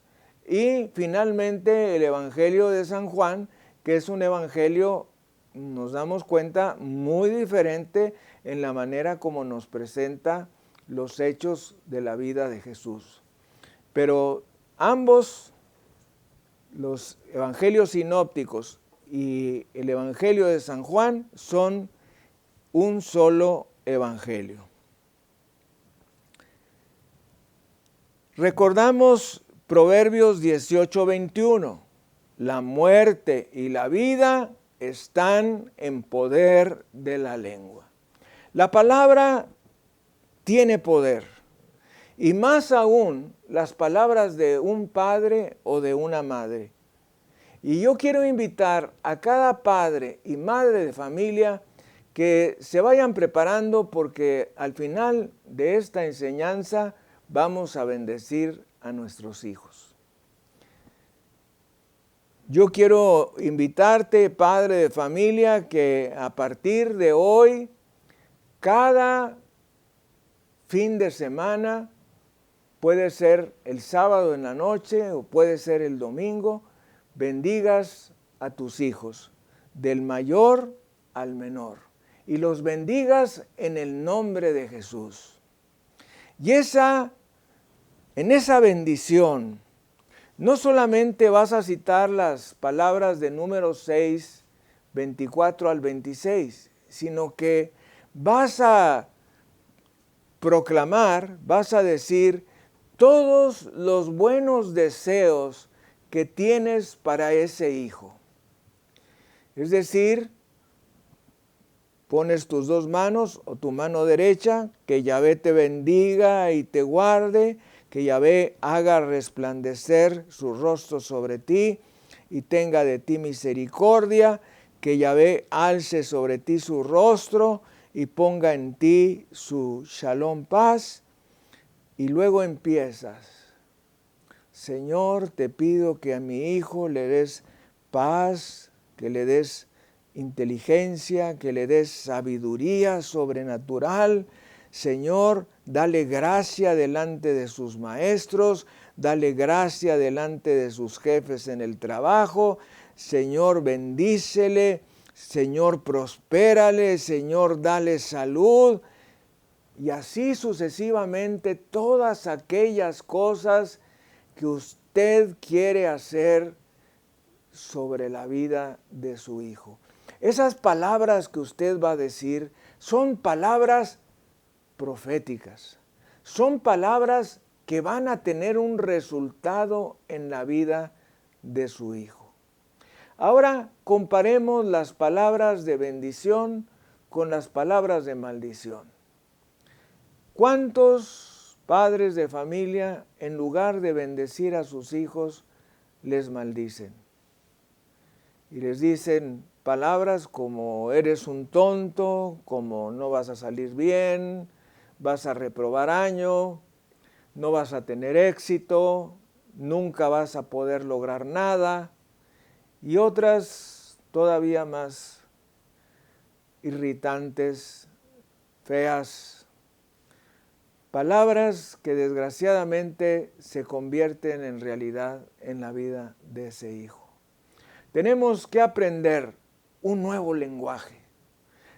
y finalmente el evangelio de San Juan, que es un evangelio, nos damos cuenta, muy diferente en la manera como nos presenta los hechos de la vida de Jesús. Pero ambos, los evangelios sinópticos y el evangelio de San Juan, son un solo evangelio. Recordamos Proverbios 18:21. La muerte y la vida están en poder de la lengua. La palabra tiene poder, y más aún las palabras de un padre o de una madre. Y yo quiero invitar a cada padre y madre de familia que se vayan preparando, porque al final de esta enseñanza vamos a bendecir a nuestros hijos. Yo quiero invitarte, padre de familia, que a partir de hoy, cada fin de semana, puede ser el sábado en la noche o puede ser el domingo, bendigas a tus hijos, del mayor al menor, y los bendigas en el nombre de Jesús. Y en esa bendición, no solamente vas a citar las palabras de Números 6, 24 al 26, sino que vas a proclamar, vas a decir todos los buenos deseos que tienes para ese hijo. Es decir, pones tus dos manos o tu mano derecha, que Yahvé te bendiga y te guarde, que Yahvé haga resplandecer su rostro sobre ti y tenga de ti misericordia, que Yahvé alce sobre ti su rostro y ponga en ti su shalom, paz. Y luego empiezas: Señor, te pido que a mi hijo le des paz, que le des inteligencia, que le des sabiduría sobrenatural. Señor, dale gracia delante de sus maestros, dale gracia delante de sus jefes en el trabajo. Señor, bendícele, Señor, prospérale, Señor, dale salud. Y así sucesivamente todas aquellas cosas que usted quiere hacer sobre la vida de su hijo. Esas palabras que usted va a decir son palabras proféticas, son palabras que van a tener un resultado en la vida de su hijo. Ahora comparemos las palabras de bendición con las palabras de maldición. ¿Cuántos padres de familia, en lugar de bendecir a sus hijos, les maldicen? Y les dicen palabras como eres un tonto, como no vas a salir bien, vas a reprobar año, no vas a tener éxito, nunca vas a poder lograr nada, y otras todavía más irritantes, feas, palabras que desgraciadamente se convierten en realidad en la vida de ese hijo. Tenemos que aprender un nuevo lenguaje.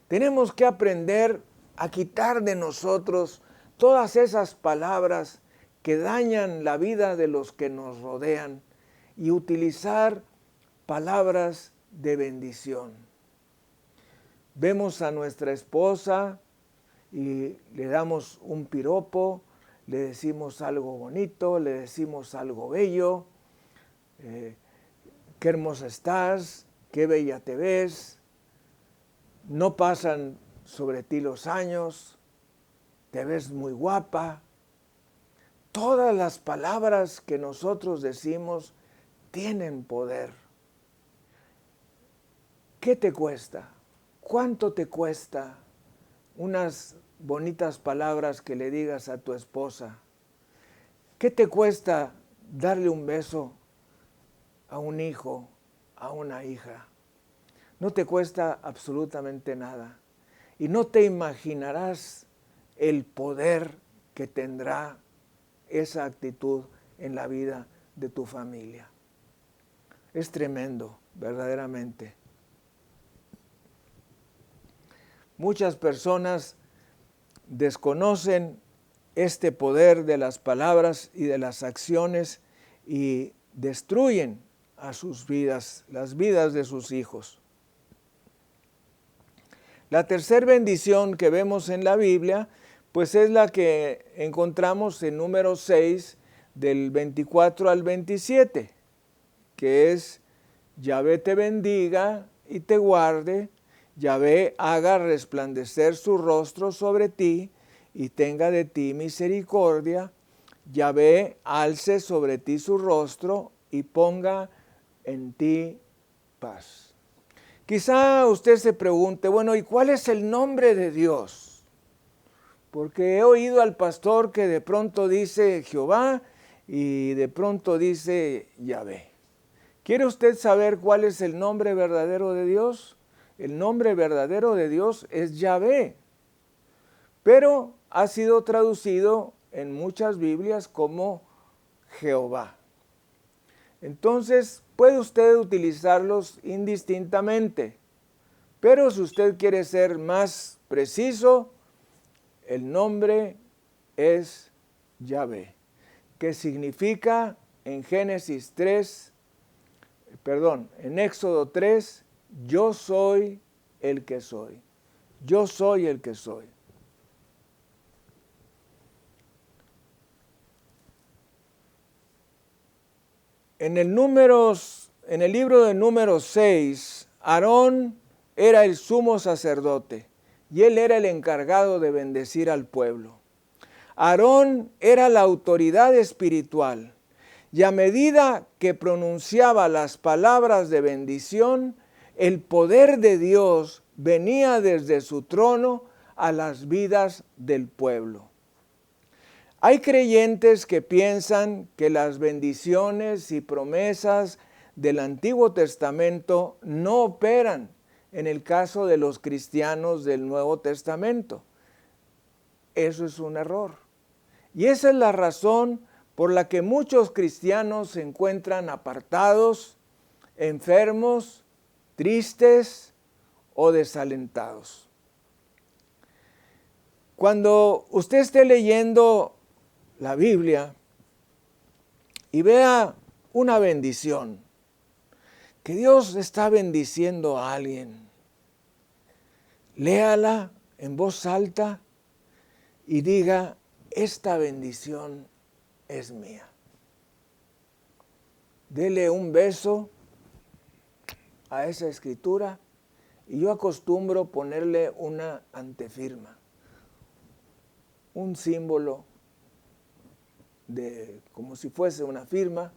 Tenemos que aprender a quitar de nosotros todas esas palabras que dañan la vida de los que nos rodean y utilizar palabras de bendición. Vemos a nuestra esposa y le damos un piropo, le decimos algo bonito, le decimos algo bello, qué hermosa estás, qué bella te ves, no pasan sobre ti los años, te ves muy guapa. Todas las palabras que nosotros decimos tienen poder. ¿Qué te cuesta? ¿Cuánto te cuesta unas bonitas palabras que le digas a tu esposa? ¿Qué te cuesta darle un beso a un hijo, a una hija? No te cuesta absolutamente nada. Y no te imaginarás el poder que tendrá esa actitud en la vida de tu familia. Es tremendo, verdaderamente. Muchas personas desconocen este poder de las palabras y de las acciones y destruyen a sus vidas, las vidas de sus hijos. La tercera bendición que vemos en la Biblia, pues es la que encontramos en Números 6, del 24 al 27, que es: Yahvé te bendiga y te guarde, Yahvé haga resplandecer su rostro sobre ti y tenga de ti misericordia, Yahvé alce sobre ti su rostro y ponga en ti paz. Quizá usted se pregunte, bueno, ¿y cuál es el nombre de Dios? Porque he oído al pastor que de pronto dice Jehová y de pronto dice Yahvé. ¿Quiere usted saber cuál es el nombre verdadero de Dios? El nombre verdadero de Dios es Yahvé, pero ha sido traducido en muchas Biblias como Jehová. Entonces, puede usted utilizarlos indistintamente, pero si usted quiere ser más preciso, el nombre es Yahvé, que significa en en Éxodo 3, yo soy el que soy. Yo soy el que soy. En el libro de Números 6, Aarón era el sumo sacerdote y él era el encargado de bendecir al pueblo. Aarón era la autoridad espiritual y a medida que pronunciaba las palabras de bendición, el poder de Dios venía desde su trono a las vidas del pueblo. Hay creyentes que piensan que las bendiciones y promesas del Antiguo Testamento no operan en el caso de los cristianos del Nuevo Testamento. Eso es un error. Y esa es la razón por la que muchos cristianos se encuentran apartados, enfermos, tristes o desalentados. Cuando usted esté leyendo la Biblia y vea una bendición, que Dios está bendiciendo a alguien, léala en voz alta y diga: esta bendición es mía. Dele un beso a esa escritura y yo acostumbro ponerle una antefirma, un símbolo como si fuese una firma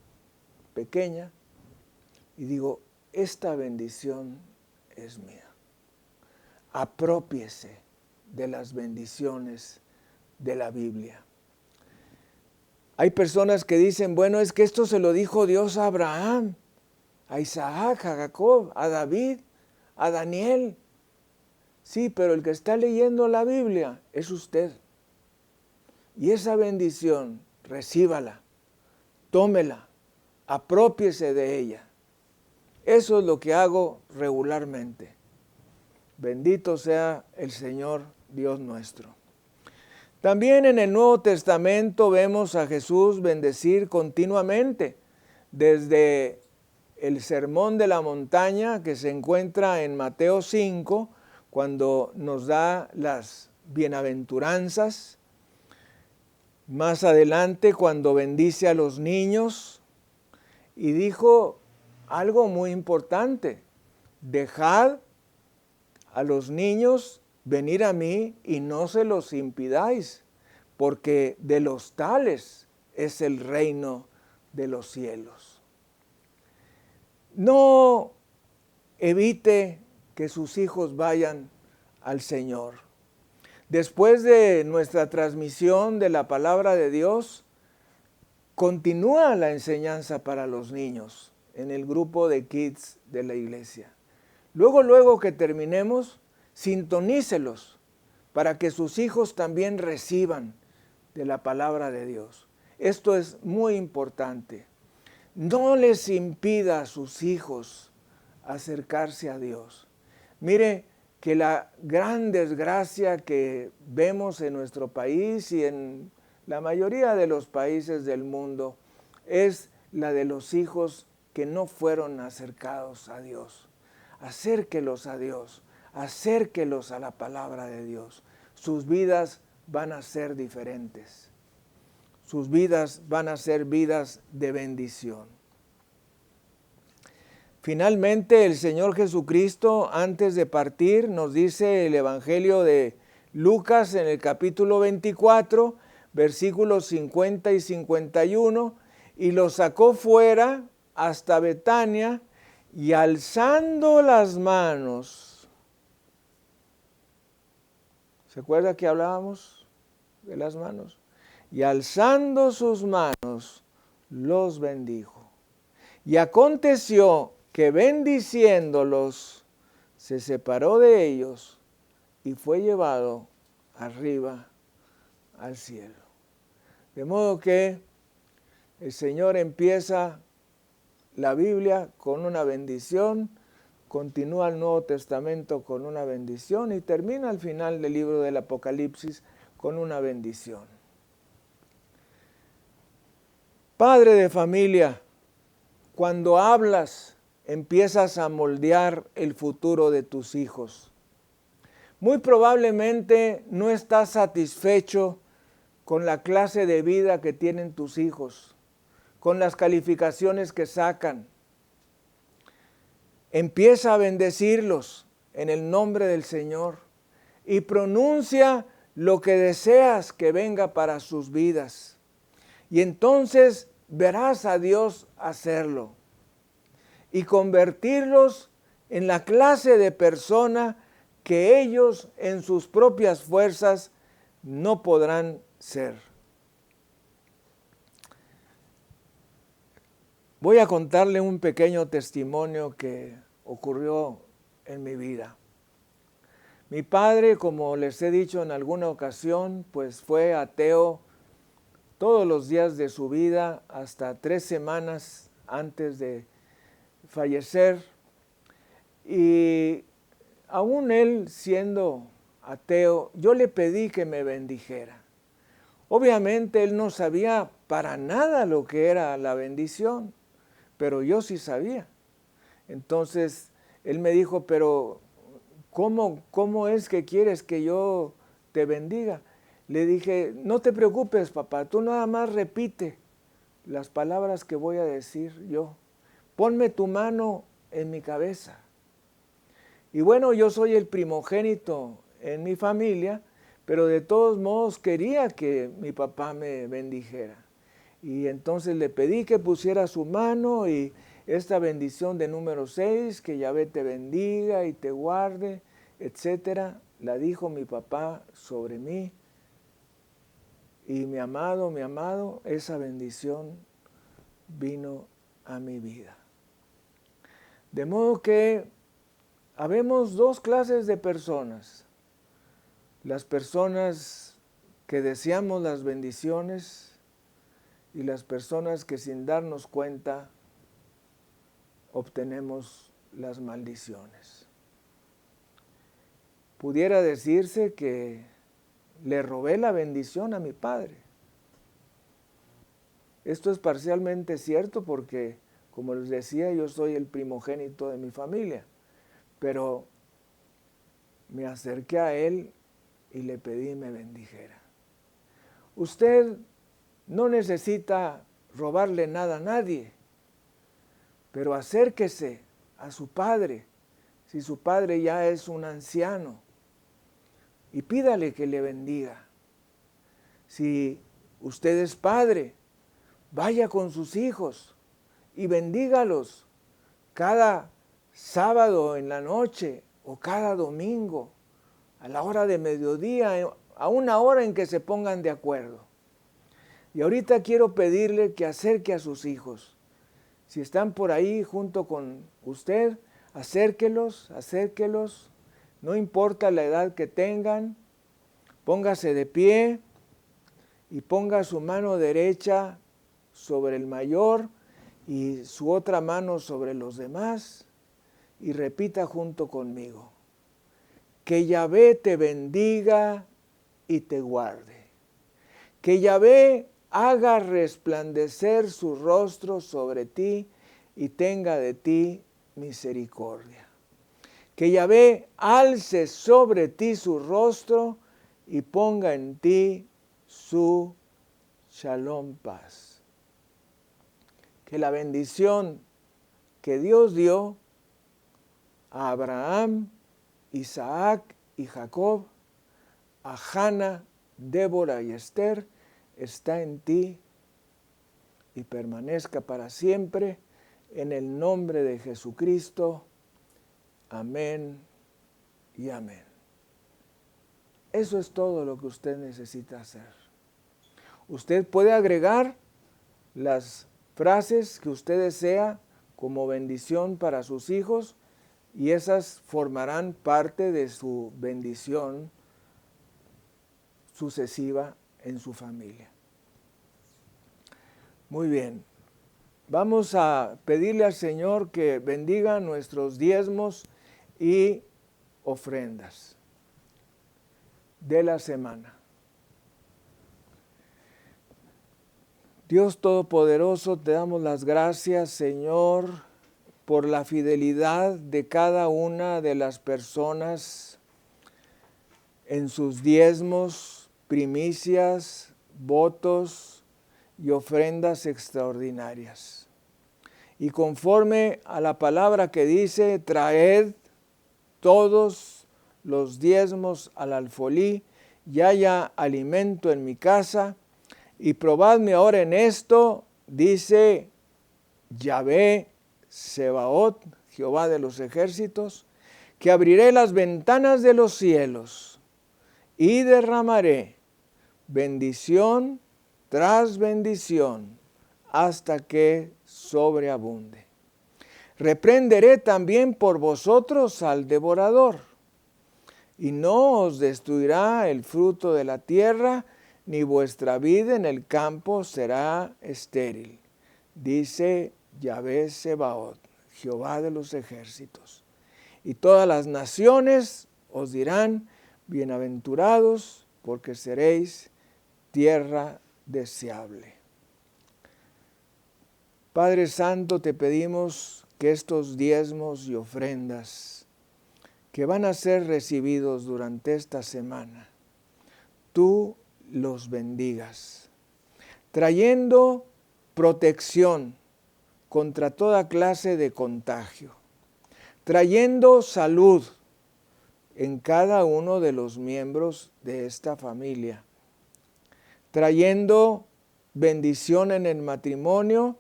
pequeña, y digo: esta bendición es mía. Aprópiese de las bendiciones de la Biblia. Hay personas que dicen: bueno, es que esto se lo dijo Dios a Abraham, a Isaac, a Jacob, a David, a Daniel. Sí, pero el que está leyendo la Biblia es usted. Y esa bendición, recíbala, tómela, aprópiese de ella. Eso es lo que hago regularmente. Bendito sea el Señor Dios nuestro. También en el Nuevo Testamento vemos a Jesús bendecir continuamente, desde el Sermón de la Montaña, que se encuentra en Mateo 5, cuando nos da las bienaventuranzas. Más adelante, cuando bendice a los niños, y dijo algo muy importante: dejad a los niños venir a mí y no se los impidáis, porque de los tales es el reino de los cielos. No evite que sus hijos vayan al Señor. Después de nuestra transmisión de la palabra de Dios, continúa la enseñanza para los niños en el grupo de kids de la iglesia. Luego que terminemos, sintonícelos para que sus hijos también reciban de la palabra de Dios. Esto es muy importante. No les impida a sus hijos acercarse a Dios. Mire que la gran desgracia que vemos en nuestro país y en la mayoría de los países del mundo, es la de los hijos que no fueron acercados a Dios. Acérquelos a Dios, acérquelos a la palabra de Dios. Sus vidas van a ser diferentes. Sus vidas van a ser vidas de bendición. Finalmente, el Señor Jesucristo, antes de partir, nos dice el Evangelio de Lucas en el capítulo 24, versículos 50 y 51, y los sacó fuera hasta Betania, y alzando las manos, ¿se acuerda que hablábamos de las manos? Y alzando sus manos, los bendijo. Y aconteció que bendiciéndolos, se separó de ellos y fue llevado arriba al cielo. De modo que el Señor empieza la Biblia con una bendición, continúa el Nuevo Testamento con una bendición y termina al final del libro del Apocalipsis con una bendición. Padre de familia, cuando hablas, empiezas a moldear el futuro de tus hijos. Muy probablemente no estás satisfecho con la clase de vida que tienen tus hijos, con las calificaciones que sacan. Empieza a bendecirlos en el nombre del Señor y pronuncia lo que deseas que venga para sus vidas. Y entonces verás a Dios hacerlo y convertirlos en la clase de persona que ellos en sus propias fuerzas no podrán ser. Voy a contarle un pequeño testimonio que ocurrió en mi vida. Mi padre, como les he dicho en alguna ocasión, pues fue ateo todos los días de su vida hasta 3 semanas antes de fallecer. Y aún él siendo ateo, yo le pedí que me bendijera. Obviamente él no sabía para nada lo que era la bendición, pero yo sí sabía. Entonces él me dijo, pero ¿cómo es que quieres que yo te bendiga? Le dije, no te preocupes, papá, tú nada más repite las palabras que voy a decir yo. Ponme tu mano en mi cabeza. Y bueno, yo soy el primogénito en mi familia, pero de todos modos quería que mi papá me bendijera. Y entonces le pedí que pusiera su mano y esta bendición de número 6, que Yahvé te bendiga y te guarde, etcétera, la dijo mi papá sobre mí. Y mi amado, esa bendición vino a mi vida. De modo que habemos 2 clases de personas. Las personas que deseamos las bendiciones y las personas que sin darnos cuenta obtenemos las maldiciones. Pudiera decirse que le robé la bendición a mi padre. Esto es parcialmente cierto porque, como les decía, yo soy el primogénito de mi familia, pero me acerqué a él y le pedí me bendijera. Usted no necesita robarle nada a nadie, pero acérquese a su padre, si su padre ya es un anciano, y pídale que le bendiga. Si usted es padre, vaya con sus hijos y bendígalos cada sábado en la noche o cada domingo a la hora de mediodía, a una hora en que se pongan de acuerdo. Y ahorita quiero pedirle que acerque a sus hijos. Si están por ahí junto con usted, acérquelos, no importa la edad que tengan, póngase de pie y ponga su mano derecha sobre el mayor y su otra mano sobre los demás y repita junto conmigo: que Yahvé te bendiga y te guarde. Que Yahvé haga resplandecer su rostro sobre ti y tenga de ti misericordia. Que Yahvé alce sobre ti su rostro y ponga en ti su shalom, paz. Que la bendición que Dios dio a Abraham, Isaac y Jacob, a Hannah, Débora y Esther, está en ti y permanezca para siempre, en el nombre de Jesucristo. Amén y amén. Eso es todo lo que usted necesita hacer. Usted puede agregar las frases que usted desea como bendición para sus hijos y esas formarán parte de su bendición sucesiva en su familia. Muy bien. Vamos a pedirle al Señor que bendiga nuestros diezmos y ofrendas de la semana. Dios Todopoderoso, te damos las gracias, Señor, por la fidelidad de cada una de las personas en sus diezmos, primicias, votos y ofrendas extraordinarias. Y conforme a la palabra que dice, traed todos los diezmos al alfolí y haya alimento en mi casa, y probadme ahora en esto, dice Yahvé Sebaot, Jehová de los ejércitos, que abriré las ventanas de los cielos y derramaré bendición tras bendición hasta que sobreabunde. Reprenderé también por vosotros al devorador, y no os destruirá el fruto de la tierra, ni vuestra vida en el campo será estéril, dice Yahvé Sebaot, Jehová de los ejércitos. Y todas las naciones os dirán, bienaventurados, porque seréis tierra deseable. Padre Santo, te pedimos que estos diezmos y ofrendas que van a ser recibidos durante esta semana, tú los bendigas, trayendo protección contra toda clase de contagio, trayendo salud en cada uno de los miembros de esta familia, trayendo bendición en el matrimonio,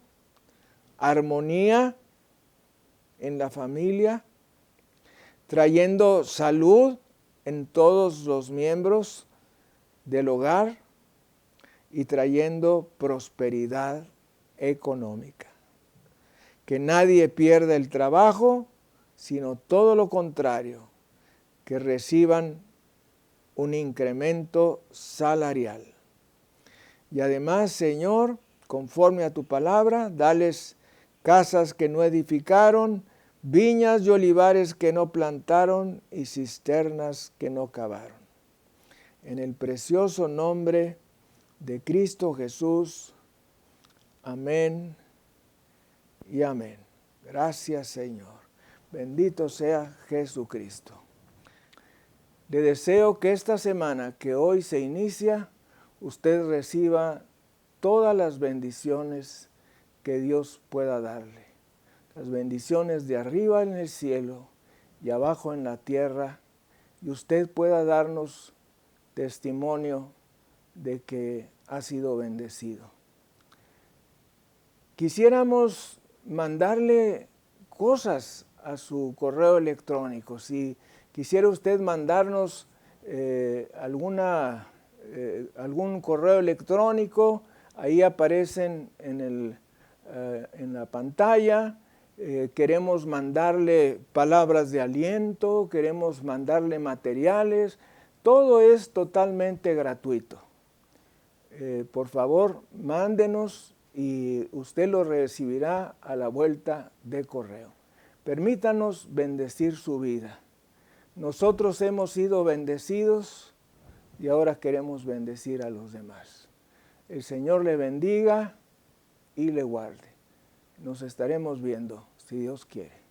armonía en la familia, trayendo salud en todos los miembros del hogar y trayendo prosperidad económica. Que nadie pierda el trabajo, sino todo lo contrario, que reciban un incremento salarial. Y además, Señor, conforme a tu palabra, dales casas que no edificaron, viñas y olivares que no plantaron y cisternas que no cavaron. En el precioso nombre de Cristo Jesús. Amén y amén. Gracias, Señor. Bendito sea Jesucristo. Le deseo que esta semana que hoy se inicia, usted reciba todas las bendiciones que Dios pueda darle. Las bendiciones de arriba en el cielo y abajo en la tierra, y usted pueda darnos testimonio de que ha sido bendecido. Quisiéramos mandarle cosas a su correo electrónico. Si quisiera usted mandarnos algún correo electrónico, ahí aparecen en la pantalla. Queremos mandarle palabras de aliento, queremos mandarle materiales. Todo es totalmente gratuito. Por favor, mándenos y usted lo recibirá a la vuelta de correo. Permítanos bendecir su vida. Nosotros hemos sido bendecidos y ahora queremos bendecir a los demás. El Señor le bendiga y le guarde. Nos estaremos viendo, si Dios quiere.